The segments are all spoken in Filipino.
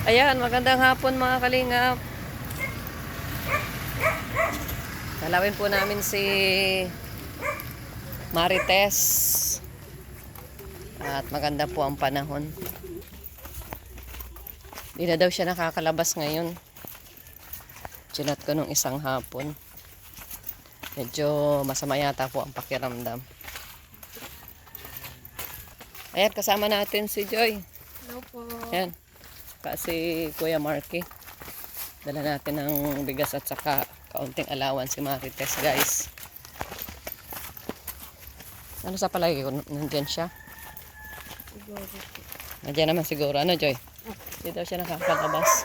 Ayan, magandang hapon mga kalingap. Dalawin po namin si Marites. At maganda po ang panahon. Di na daw siya nakakalabas ngayon. Chinat ko nung isang hapon. Medyo masama yata po ang pakiramdam. Ayan, kasama natin si Joy. Hello po. Ayan, kasi Kuya Marky. Dala natin ng bigas at saka kaunting allowance si Marites, guys. Ano sa palagi ko? Nandyan siya? Siguro po. Nandiyan naman siguro. Ano, Joy? Hindi daw siya nakakalabas.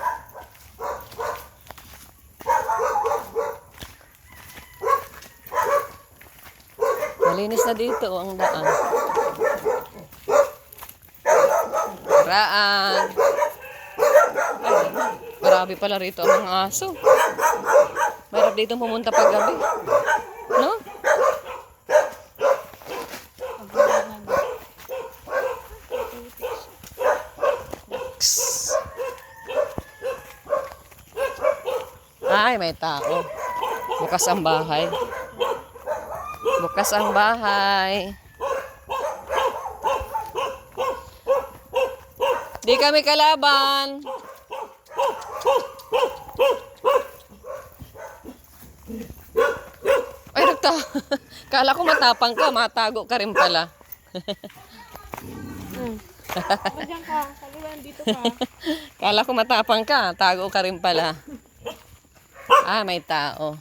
Malinis na dito ang daan. Raan. Ay, grabe pala rito ang mga aso. Mahirap dito pumunta pag gabi. No? Psst. Ay, may tao. Bukas ang bahay. Bukas ang bahay. Di kami kalaban. Ay, kala ko matapang ka, matago ka rin pala. Diyan ka. Saluhan dito ka. Kala ko matapang ka, tago ka rin pala. Ah, may tao.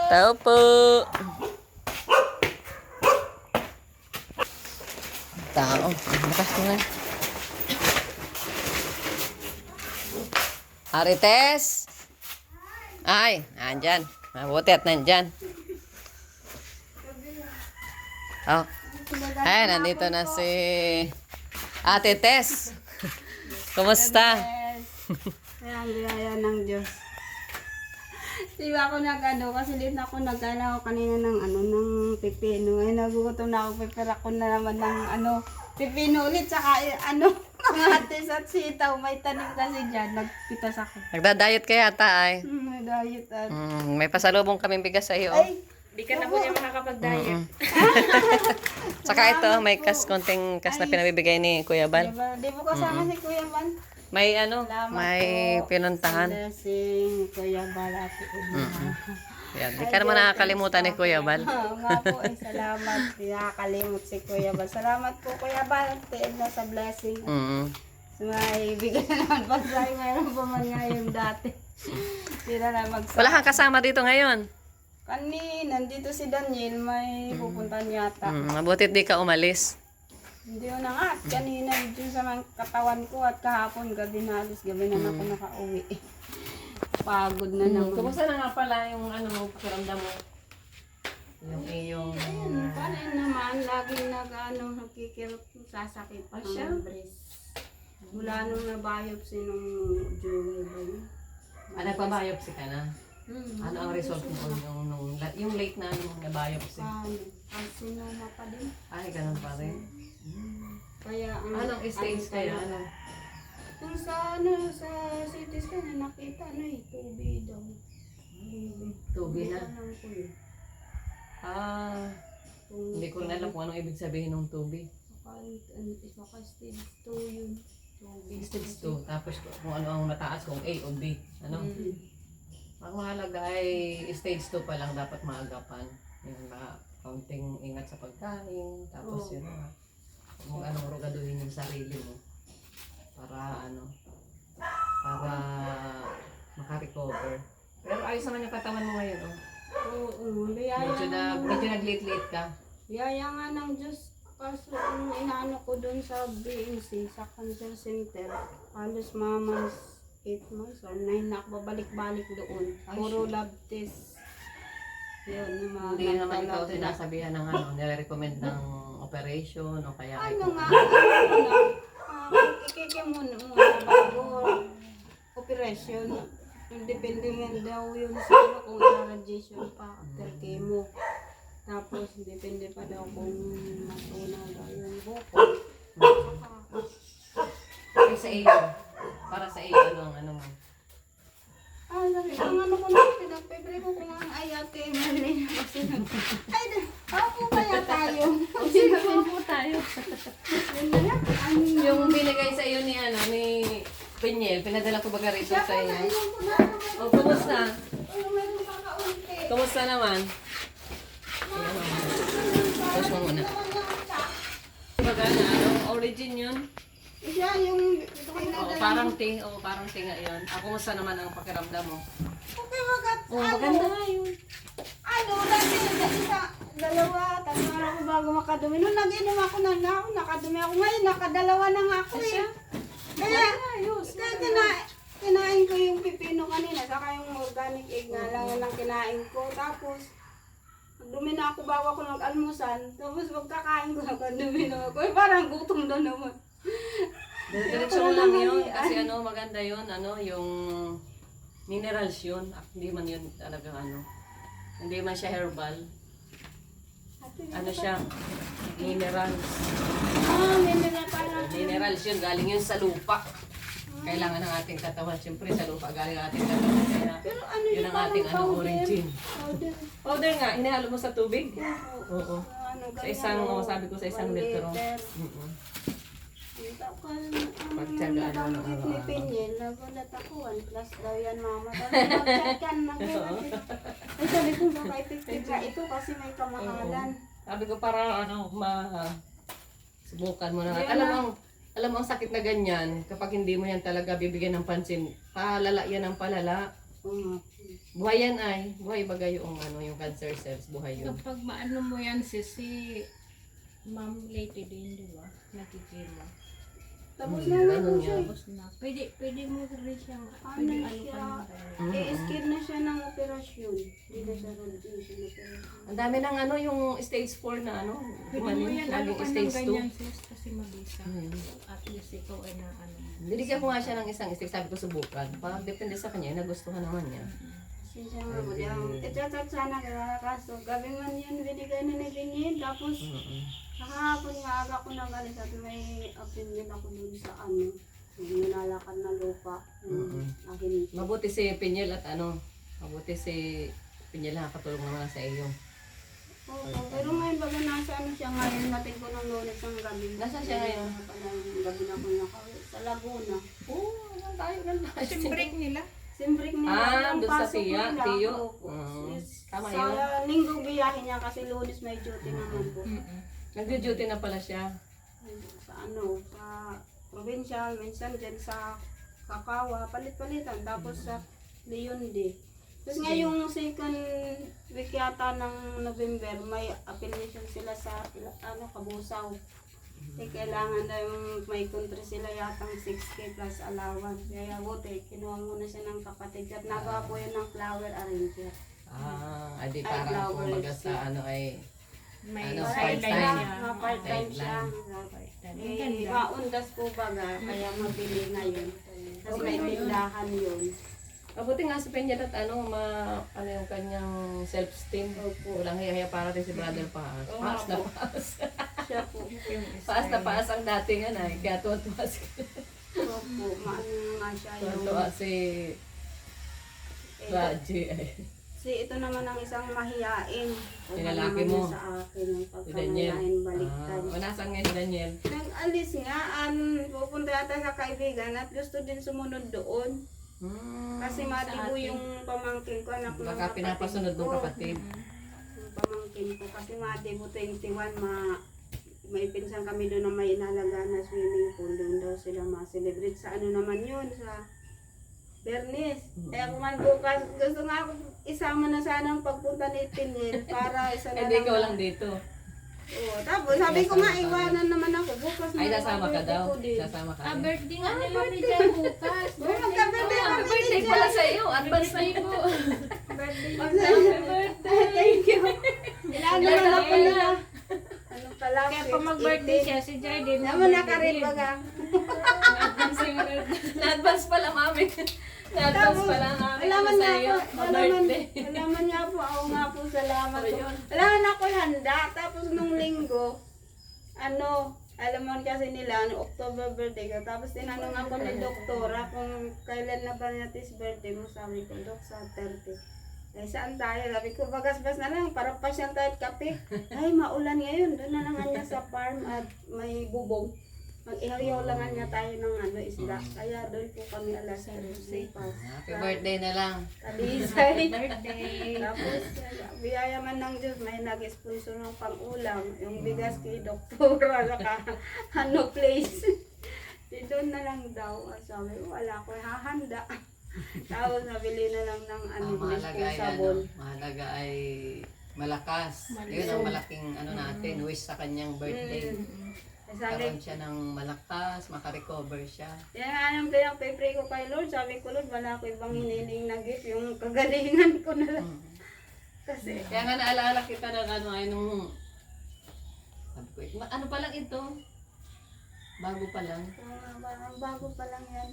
Tao po. Tao. Bukas mo na. Marites. Ay, nandyan. Mabuti at nandyan. Oh. Ay, nandito na si Ate Tess. Kumusta? Kaya ang biyaya ng Diyos. Di ba ako nag-ano, kasi late na ako nag-ano kanina ng ng pipino. Ay, nagugutom na ako, pipira ko na naman ng pipino ulit, saka kamatis at sitaw. May tanim kasi dyan, nagpitas ako. Nagda-diet ka yata ay. May diet at... May pasalubong kaming bigas sa iyo. Ay! Di ka na po niya makakapag-diet. Saka ito, may konting kas na pinabibigay ni Kuya Bal. Diba? Di mo kasama si Kuya Ban? May Salamat may po. pinuntahan. Blessing, Kuya Bal, Ate Una. Yan, di ka naman nakakalimutan ni Kuya Bal. Oo nga po, salamat. Di nakakalimot si Kuya Bal. Salamat po, Kuya Bal. Tiid na sa blessing. May bigyan na naman pa sa'yo. Mayroon pa man ngayon dati. Hindi na magsabi. Wala kang kasama dito ngayon. Nandito si Daniel. May pupuntahan yata. Mabutit di ka umalis. Hindi ko na nga. Kanina dun sa mga katawan ko at kahapon gabi na alis. Gabi na ako nakauwi. Pagod na naman. Kumusta na nga pala yung pakiramdam mo? Yung iyong... Ayun, paano yun naman? Laging nagkikirot, sasakit Ah, ang siya? breast. Mula nung nabiopsy nung June ba yun? nagpa-biopsy ka na? Ano ang result mo yung late na na-biopsy? Carcinoma pa din. Ay, ganun pa rin. Kaya Anong stage kaya? Yung sa CT scan na nakita 2B daw. Tubi na? Alam ko yun. Hindi ko na alam kung anong ibig sabihin ng tubi. Saka stage 2 yun. 2B. Stage 2, tapos kung ano ang mataas, kung A o B. Ano? Ang mahalaga ay stage 2 pa lang dapat maagapan. Yung kaunting ingat sa pagkain, tapos yun na. Kung anong rugaduhin yung sarili mo. Para para makarecover. Pero ayos naman yung katawan mo ngayon, oh. Oo, biyaya Medyo nag-late ka. Biyaya nga ng Diyos. Kaso yung inaano ko doon sa BNC, sa cancer center, halos mamans 8 months or 9 na ako babalik-balik doon. Puro lab test. Yun, yung mga Hindi naman ikaw sinasabihan ng nire-recommend ng operation o kaya ikikimon muna bago operation. Depende nga daw yun sa kung radiation pa after chemo. Tapos depende pa daw kung matunaw daw yung buko. iyo. Para sa iyo, ano mo. Ang ano ko na, pinagpebre ko kung ang ayate, mali na kasi ay, ako kaya tayo. Sino po tayo? Yung binigay sa iyo ni Pinyel, pinadala ko baga rito sa iyo. O, kumusta? Kumusta naman? Ayan, tapos mo muna. Baga na, origin yun? Siya yung Parang ting nga yun. Kumusta naman ang pakiramdam mo? okay, magat. Maganda nga yun. Lagi na isa, dalawa, tatlo na ako bago makadumi. Nung nag-inom ako nakadumi ako. Ngayon, nakadalawa na nga ako eh. Kaya, kinain ko yung pipino kanina, saka yung organic egg nga lang yun ang kinain ko. Tapos, dumi na ako bago ako nag-almusan. Tapos, pagkakain ko, nakadumi na ako. Parang gutom na naman. Diretso mo lang yun. Kasi maganda yun. Yung minerals yun. Hindi man yun talaga Hindi man siya herbal. Siya? Minerals. Mineral pala. Minerals yun. Galing yun sa lupa. Kailangan ng ating katawan. Siyempre sa lupa galing ang ating katawan. Kaya Pero yun ang ating origin. Powder. Powder nga. Inihalo mo sa tubig? Oo. Sa Ganyan, isang, sabi ko sa isang 1 litro. liter. Pagtsagaan mo ng Nabanggit ni araw-araw. Pinyel, nagulat ako, 1 plus daw yan mama. Tapos mag-chat ka, ay sabi ko baka effective ka ito kasi may kamahalan. Sabi ko para subukan mo na. Alam mo ang sakit na ganyan, kapag hindi mo yan talaga bibigyan ng pansin, palala yan ang palala. Buhay yan buhay bagay yung yung cancer cells, buhay yun. Kapag maano mo yan si Ma'am Lady din, di ba? Nakikima. Tapos na nga ganun siya. yan. Tapos na. Pwede mo rin siyang, Ano pwede siya? ka na. I-skip na siya ng operasyon. Hindi na siya radiation operation. Ang dami ng yung stage 4 na Pwede mo yan, ano laging ka ng stage ganyan sis, kasi mabisa. 2. At least ikaw ay na ano. Binigyan ko nga siya ng isang stage, sabi ko subukan. Parang depende sa kanya, nagustuhan naman niya. Kasi siya nga po diyan. Ito sana kaso gabi man yun binigay na ni Pinyel. Tapos kahapon nga aga ko nang alis at may opinion ako dun sa yung nilalakad na lupa. Akin. Mabuti si Pinyel at mabuti si Pinyel nakakatulong naman sa iyo. Oo, pero ngayon baga nasa siya ngayon natin ko ng Lunes ng gabi. Nasaan siya ngayon? Gabi na ko nakauwi sa Laguna. Ganda. Break nila. Simbrik nila yung doon sa pasok nila. Tiyo. Opo. Tama Sa yun. linggo biyahe niya kasi Lunes may duty naman po. Nag-duty na pala siya. Sa sa provincial, minsan dyan sa Kakawa, palit-palitan. Tapos sa Leon D. Tapos ngayong second week yata ng November, may affiliation sila sa Kabusaw. Kailangan na yung may country sila yatang 6K plus allowance. Kaya buti, kinuha muna siya ng kapatid. At nagawa po yun ng flower arranger. Adi parang kumbaga sa May part-time. sideline siya. Part-time siya. Ang ganda. Maundas po baga, kaya mabili ngayon. Kasi may tindahan yun. Mabuti nga si Peña at yung kanyang self-esteem. Walang hiya-hiya para rin si Brother Paas. Paas na paas. Siya po. Paas na paas ang dating kaya tuwa-tuwa si Opo, maano nga siya yung... tuwa si Raji. Si ito naman ang isang mahiyain. Si lalaki mo? Sa akin, yung Si Daniel. pagkamayain baliktad. Nasaan ngayon si Daniel? Nag-alis nga, pupunta yata sa kaibigan at gusto din sumunod doon. Kasi matibo yung pamangkin ko, anak ng Baka pinapasunod ng kapatid. Yung pamangkin ko, kasi matibo 21, may pinsan kami doon na may inalaga na swimming pool. Doon daw sila ma-celebrate sa naman yun, sa Bernice. Kaya kung man bukas, gusto nga ako isama na sana ang pagpunta ni Pinyel para isa na Hindi ikaw lang dito. Oo, tapos sabi ko nga, iwanan naman ako. Bukas Ay, na nasama ka birthday daw. ko din. Sasama ka. Birthday nga nila ni Jan bukas. Oo, magka-birthday kami ni Birthday Jan. pala sa iyo. Advance na Birthday ko. Birthday ko. Thank you. Ilan naman ako na. Ano pala? Kaya pa mag-birthday siya, si Jardine. Naman nakarit baga. Na-advance pala, mami. Na-advance pala, mami. Alaman Sa nga iyo. po, Ma-birthday. alaman nga po, ako nga po, salamat po. Alaman ako handa, tapos nung linggo, Alam mo kasi nila, ano, October birthday ko. Tapos tinanong ako ni doktora kung kailan na ba natin birthday mo. Sabi ko, Dok, sa 30. Eh, saan tayo? Sabi ko, bagas-bas na lang, para pasyal tayo at kape. Ay, maulan ngayon. Doon na naman niya sa farm at may bubong. Mag-ihaw lang niya tayo ng ano, isda. Kaya doon po kami alas 3 pas. Happy birthday na lang. Talisay. Birthday. Tapos, biyaya man ng Diyos, may nag-sponsor ng pang-ulam. Yung bigas kay doktora, saka ano place. Di doon na lang daw. Sabi ko, wala ko hahanda. Tapos, nabili na lang ng ano, Mahalaga ay sabon. mahalaga ay malakas. Yun ang malaking ano natin, wish sa kanyang birthday. Sabi, Karoon siya ng malakas, makarecover siya. yan nga yung pinag-pray ko kay Lord. Sabi ko, Lord, wala ko ibang hiniling na gift. Yung kagalingan ko na lang. Kasi, Kaya nga naalala kita ng ano ay nung sabi ko, ano pa lang ito? Bago pa lang. parang bago pa lang yan.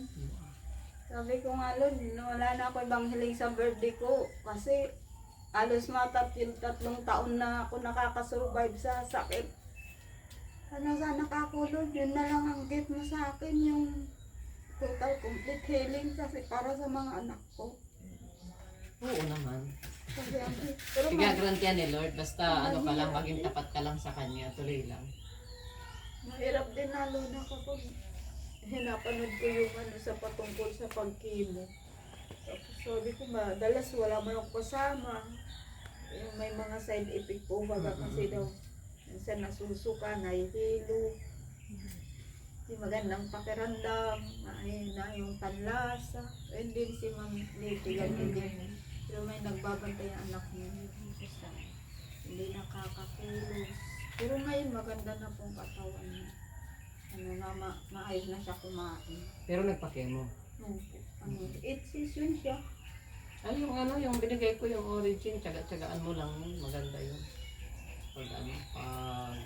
Sabi ko nga, Lord, wala na ako ibang hiling sa birthday ko. Kasi, alos tatlong taon na ako nakakasurvive sa sakit. Ano sana ako, Lord, yun na lang ang gift mo sa akin, yung total complete healing kasi para sa mga anak ko. Oo naman. Kasi, pero Igagrant yan ni Lord. Basta ano ka lang, maging tapat ka lang sa kanya. Tuloy lang. mahirap din lalo na kapag hinapanood ko yung ano sa patungkol sa pagkimo. Tapos sabi ko, madalas wala mo lang kasama. Yung may mga side effect po baga kasi daw. Minsan nasusuka, nahihilo. Hindi magandang pakiramdam. Na yung panlasa. And din si Ma'am Lady, ganyan din. Pero may nagbabantay ang anak niya. Hindi nakakakilos. Pero ngayon maganda na pong katawan niya. Ano na, maayos na siya kumain. Pero nagpakemo. Ano, 8 season siya. Ay, yung ano, yung binigay ko yung origin, tsaga-tsagaan mo lang yun. Maganda yun. Pag ano, pag...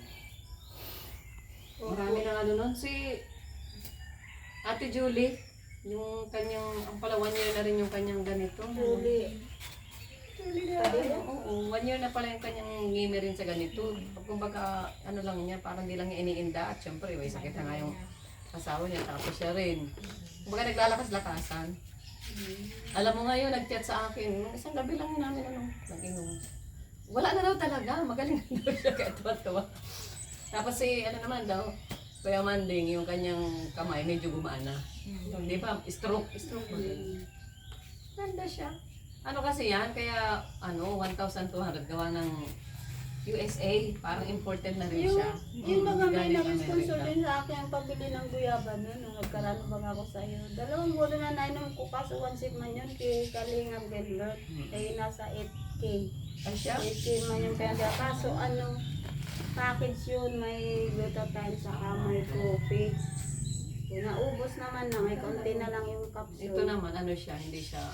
Marami na ano nun. Si Ate Julie, yung kanyang, ang pala 1 year na rin yung kanyang ganito. Julie. Oo, 1 year na pala yung kanyang ngimi rin sa ganito. Pag kumbaga, ano lang niya, parang di lang niya iniinda. At syempre, may sakit na nga yung asawa niya, tapos siya rin. Kumbaga naglalakas-lakasan. Alam mo ngayon, nag-chat sa akin, nung isang gabi lang yun namin, ano, nag-inom. Wala na daw talaga, magaling na daw siya, kaya tuwa-tuwa. Tapos si, ano naman daw, Kuya Manding, yung kanyang kamay, medyo gumana. Di ba, stroke ba yun? Ganda siya. Ano kasi yan, kaya, ano, 1,200 gawa ng USA, parang imported na rin siya. Yung mga may Galing nag-sponsor Amerika. din sa akin ang pabili ng guyaba nun, nung nagkarano bang ako sa iyo. 2 buwan na nainom ko kaso 1 sip man yun kay Kalingam Denver. Kaya nasa 8K. Ay siya? 8K man yung pera. Kaso ano, package yun, may glutathione saka may coffee. Kaya naubos naman na, may konti na lang yung capsule. Ito naman, ano siya, hindi siya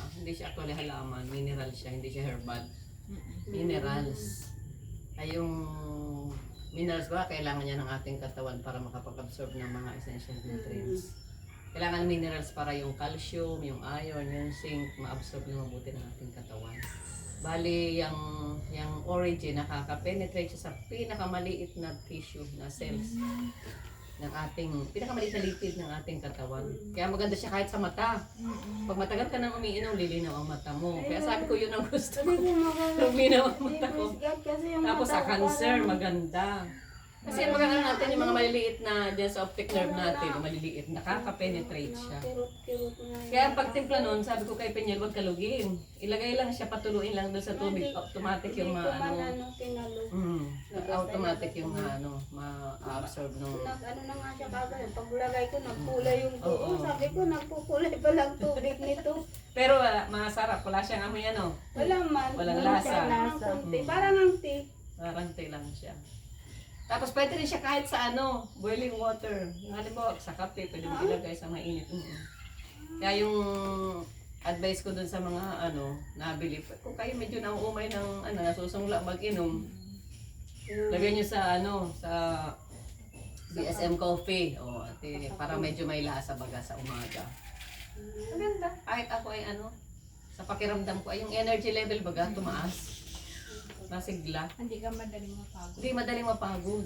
actually halaman, mineral siya, hindi siya herbal. Minerals. Ay yung minerals ba, kailangan niya ng ating katawan para makapag-absorb ng mga essential nutrients. Kailangan ng minerals para yung calcium, yung iron, yung zinc, ma-absorb na mabuti ng ating katawan. Bali, yung origin, nakaka-penetrate siya sa pinakamaliit na tissue, na cells ng ating, pinakamaliit na lipid ng ating katawan. Kaya maganda siya kahit sa mata. Pag matagal ka nang umiinom, lilinaw ang mata mo. Kaya sabi ko yun ang gusto Sabi ko. ko maganda. Luminaw ang mata ko. Kasi yung Tapos sa mata ko cancer, parang- maganda. Kasi maganda natin yung mga maliliit na dyan sa optic nerve natin, maliliit, nakaka-penetrate siya. Kirot-kirot na yun. Kaya pag timpla nun, sabi ko kay Peñel, huwag kalugin. Ilagay lang siya, patuluin lang doon sa tubig, automatic yung Hindi ko man ano. kinalo. Automatic yung ma-absorb nung... Ano na nga siya kagad, paglagay ko nagkulay yung tubo. Oo. Sabi ko nagkukulay pa lang tubig nito. Pero masarap, wala siyang amoy ano. Wala man. Walang Wala lasa. siya ng konti. Parang ang tea. Parang tea lang siya. Tapos pwede rin siya kahit sa ano, boiling water. Yung halimbawa, sa kape, pwede mo ilagay sa mainit. Kaya yung advice ko dun sa mga ano, nabili, kung kayo medyo nauumay ng ano, nasusungla mag-inom, lagyan nyo sa ano, sa BSM coffee. O, ate, para medyo may lasa baga sa umaga. Maganda. Kahit ako ay ano, sa pakiramdam ko, ay yung energy level baga, tumaas. Masigla. Hindi ka madaling mapagod. Hindi madaling mapagod.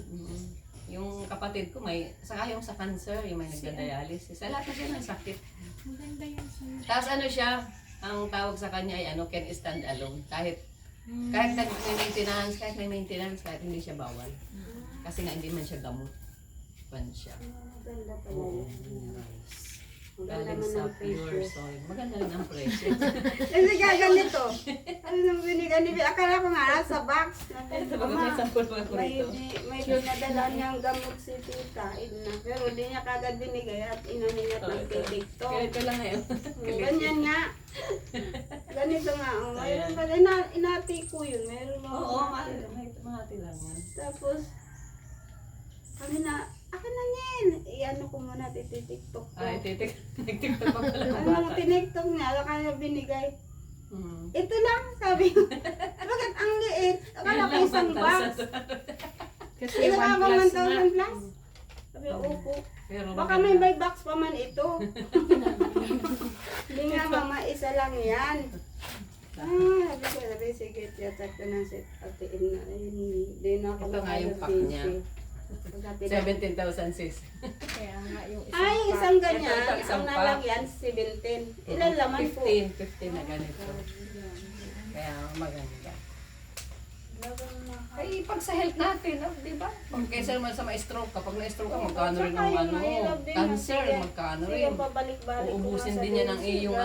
Yung kapatid ko saka yung sa cancer, yung may nagda-dialysis. Sa lahat na siya ng sakit. Maganda yan sa'yo. Tapos ano siya, ang tawag sa kanya ay can stand alone. Kahit may maintenance, kahit hindi siya bawal. Kasi nga hindi man siya gamot. Pan siya. Maganda pala Oo, yun. minerals. Maganda Galing man sa ang pure pressure. soil. Maganda rin ang presyo. Kasi ganito. Ano nang binigyan ni akala ko nga nasa box. Ito ba may sample pa ko May, rito? may dinadala niyang gamot si tita, Edna. Pero di niya kagad binigay at inaningat ng titiktok. Ganito lang ngayon. Ganyan nga. Ganito nga. Oh. Mayroon pa rin. Inati ko yun. Mayroon mga Oo, mga- mga lang yan. Tapos, kami na, akin na yan. Iano ko muna, tititiktok ko. Ay, nag-tiktok pa pala ng Ano bata. tiniktok niya, akala niya binigay. Hmm. Ito lang, sabi ko. Bakit ang liit? Akala ko isang box. Kasi Ito one nga ba plus 1,000 na. plus? Sabi ko, opo. Pero Baka may by box pa man ito. Hindi nga mama, isa lang yan. Sabi, sige, tiyatag ko ng set ate na. Hindi na ako Ito nga yung pack niya. 17,000 sis. Kaya nga yung isang Ay, isang Ito, ganyan. isang Ang pack. nalagyan, 17. Ilan laman po? 15 na ganito. Kaya maganda. Ay, pag sa health natin, di ba? Pag kaysa naman sa ma-stroke, kapag na-stroke ka, magkano rin ang Tsaka yung mahirap din na, cancer, sige, magkano sige, rin. pabalik-balik ko Uubusin nga sa din yan ng basic. iyong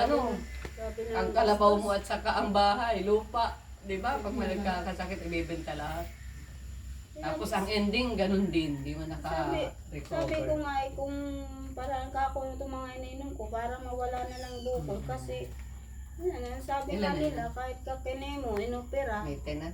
Grabe na ang kalabaw mo at saka ang bahay, lupa. Di ba? Pag may nagkakasakit, ibibenta lahat. Tapos ang ending, ganun din. Di mo Sabi ko naka-recover. nga kung parang kako itong mga ininom ko, para mawala na lang bukol. Kasi, sabi Ilan nga na nila, kahit kakine mo, inopera, May tenant.